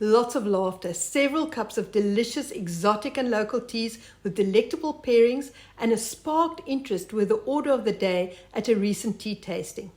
lots of laughter, several cups of delicious exotic and local teas with delectable pairings, and a sparked interest with the order of the day at a recent tea tasting.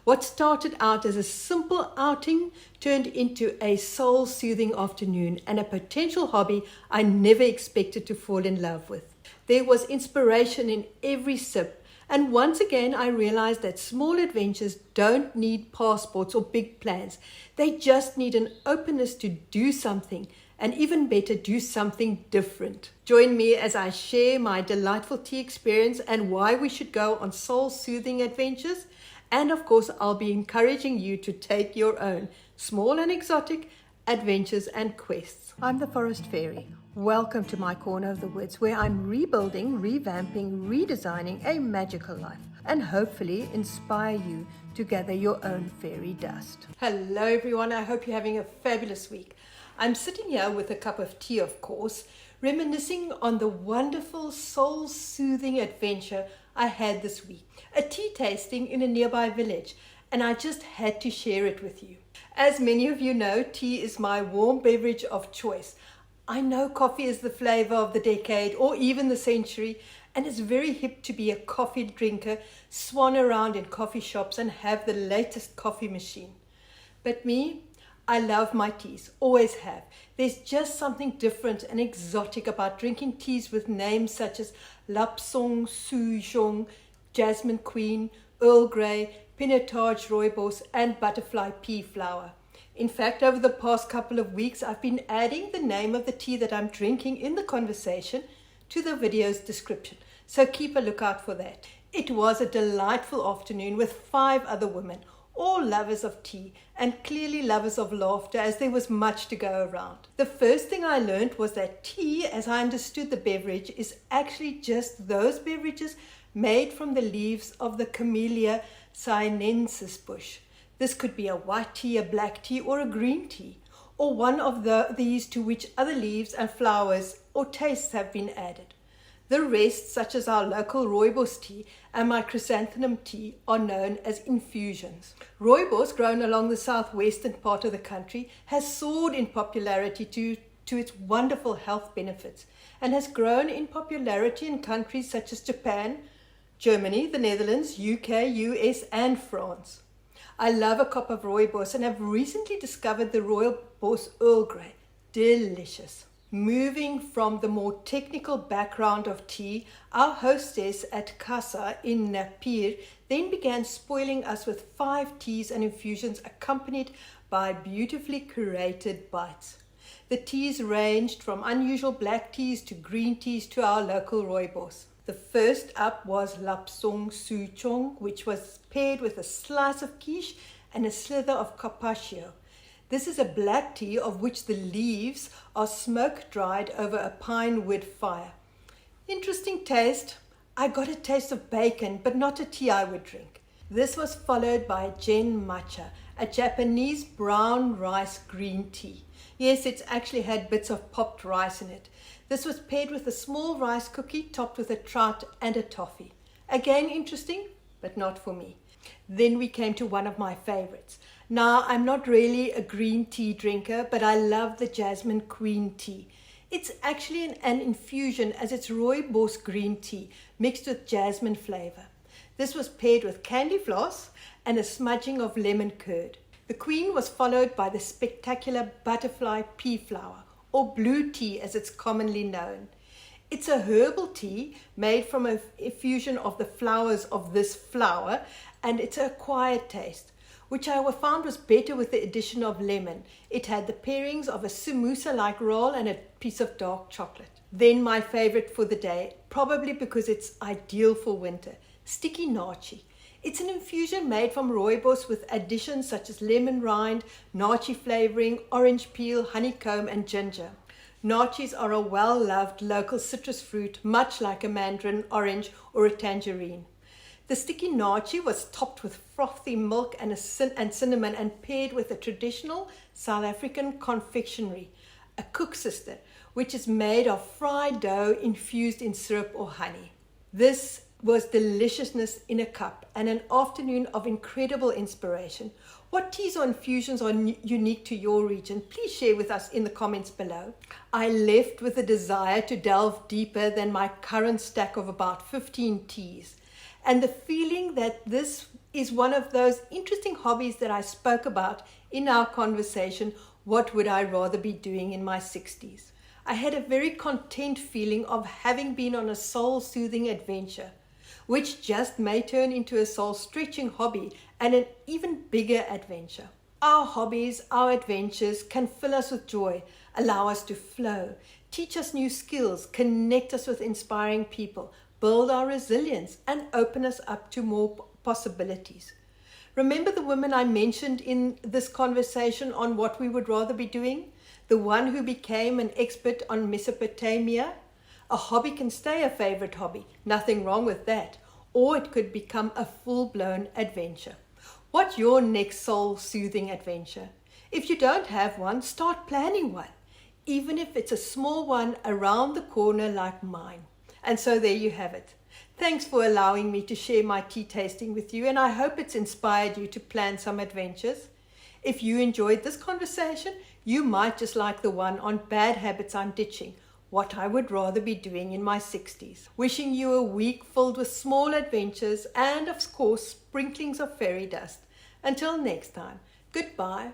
What started out as a simple outing turned into a soul-soothing afternoon and a potential hobby I never expected to fall in love with. There was inspiration in every sip, and once again I realized that small adventures don't need passports or big plans. They just need an openness to do something, and even better, do something different. Join me as I share my delightful tea experience and why we should go on soul-soothing adventures. And of course, I'll be encouraging you to take your own small and exotic adventures and quests. I'm the Forest Fairy. Welcome to my corner of the woods where I'm rebuilding, revamping, redesigning a magical life and hopefully inspire you to gather your own fairy dust. Hello everyone, I hope you're having a fabulous week. I'm sitting here with a cup of tea, of course, reminiscing on the wonderful soul-soothing adventure I had this week. A tea tasting in a nearby village, and I just had to share it with you. As many of you know, tea is my warm beverage of choice. I know coffee is the flavor of the decade or even the century, and it's very hip to be a coffee drinker, swan around in coffee shops and have the latest coffee machine. But me, I love my teas, always have. There's just something different and exotic about drinking teas with names such as Lapsang, souchong, Jasmine Queen, Earl Grey, pinotage rooibos, and butterfly pea flower. In fact, over the past couple of weeks, I've been adding the name of the tea that I'm drinking in the conversation to the video's description, so keep a lookout for that. It was a delightful afternoon with 5 other women, all lovers of tea and clearly lovers of laughter, as there was much to go around. The first thing I learned was that tea, as I understood the beverage, is actually just those beverages made from the leaves of the Camellia sinensis bush. This could be a white tea, a black tea, or a green tea, or one of these to which other leaves and flowers or tastes have been added. The rest, such as our local rooibos tea and my chrysanthemum tea, are known as infusions. Rooibos, grown along the southwestern part of the country, has soared in popularity to its wonderful health benefits and has grown in popularity in countries such as Japan, Germany, the Netherlands, UK, US, and France. I love a cup of rooibos and have recently discovered the rooibos Earl Grey. Delicious. Moving from the more technical background of tea, our hostess at Casa in Naartjie then began spoiling us with 5 teas and infusions accompanied by beautifully curated bites. The teas ranged from unusual black teas to green teas to our local rooibos. The first up was Lapsang souchong, which was paired with a slice of quiche and a slither of carpaccio. This is a black tea of which the leaves are smoke-dried over a pine wood fire. Interesting taste. I got a taste of bacon, but not a tea I would drink. This was followed by Genmaicha, a Japanese brown rice green tea. Yes, it's actually had bits of popped rice in it. This was paired with a small rice cookie topped with a trout and a toffee. Again, interesting, but not for me. Then we came to one of my favorites. Now, I'm not really a green tea drinker, but I love the Jasmine Queen tea. It's actually an infusion, as it's rooibos green tea mixed with jasmine flavor. This was paired with candy floss and a smudging of lemon curd. The Queen was followed by the spectacular butterfly pea flower, or blue tea as it's commonly known. It's a herbal tea made from a fusion of the flowers of this flower, and it's an acquired taste, which I found was better with the addition of lemon. It had the pairings of a samosa-like roll and a piece of dark chocolate. Then my favorite for the day, probably because it's ideal for winter, sticky naartjie. It's an infusion made from rooibos with additions such as lemon rind, naartjie flavoring, orange peel, honeycomb, and ginger. Naartjies are a well-loved local citrus fruit, much like a mandarin, orange, or a tangerine. The sticky naartjie was topped with frothy milk and cinnamon and paired with a traditional South African confectionery, a cook sister, which is made of fried dough infused in syrup or honey. This was deliciousness in a cup and an afternoon of incredible inspiration. What teas or infusions are unique to your region? Please share with us in the comments below. I left with a desire to delve deeper than my current stack of about 15 teas, and the feeling that this is one of those interesting hobbies that I spoke about in our conversation, what would I rather be doing in my 60s? I had a very content feeling of having been on a soul-soothing adventure, which just may turn into a soul-stretching hobby and an even bigger adventure. Our hobbies, our adventures can fill us with joy, allow us to flow, teach us new skills, connect us with inspiring people, build our resilience, and open us up to more possibilities. Remember the women I mentioned in this conversation on what we would rather be doing? The one who became an expert on Mesopotamia? A hobby can stay a favorite hobby, nothing wrong with that, or it could become a full-blown adventure. What's your next soul-soothing adventure? If you don't have one, start planning one, even if it's a small one around the corner like mine. And so there you have it. Thanks for allowing me to share my tea tasting with you, and I hope it's inspired you to plan some adventures. If you enjoyed this conversation, you might just like the one on bad habits I'm ditching, what I would rather be doing in my 60s. Wishing you a week filled with small adventures and, of course, sprinklings of fairy dust. Until next time, goodbye.